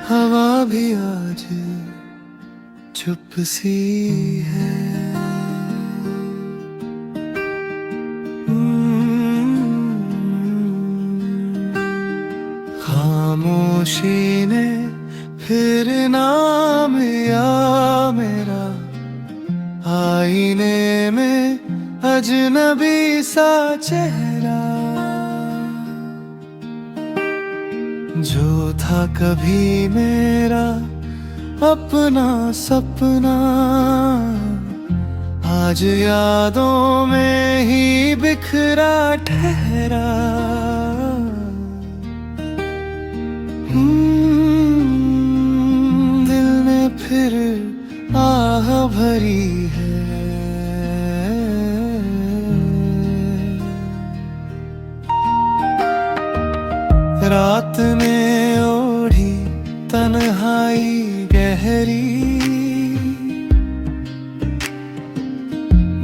हवा भी आज चुप सी है। खामोशी ने फिर नाम लिया मेरा, आईने में अजनबी सा चेहरा। जो था कभी मेरा अपना सपना, आज यादों में ही बिखरा ठहरा। दिल ने फिर आह भरी है। रात ने ओढ़ी तन्हाई गहरी,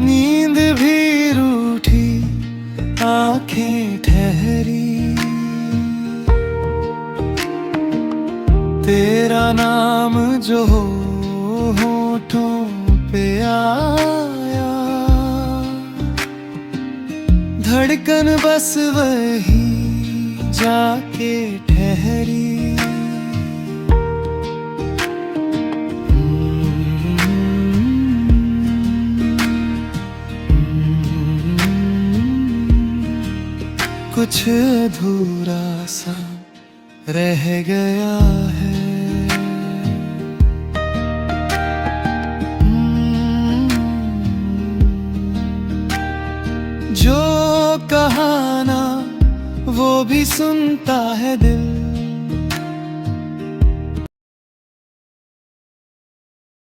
नींद भी रूठी, आंखें ठहरी। तेरा नाम जो होठों पे आया, धड़कन बस वही जाके ठहरी। कुछ अधूरा सा रह गया है। जो कहा ना वो भी सुनता है दिल।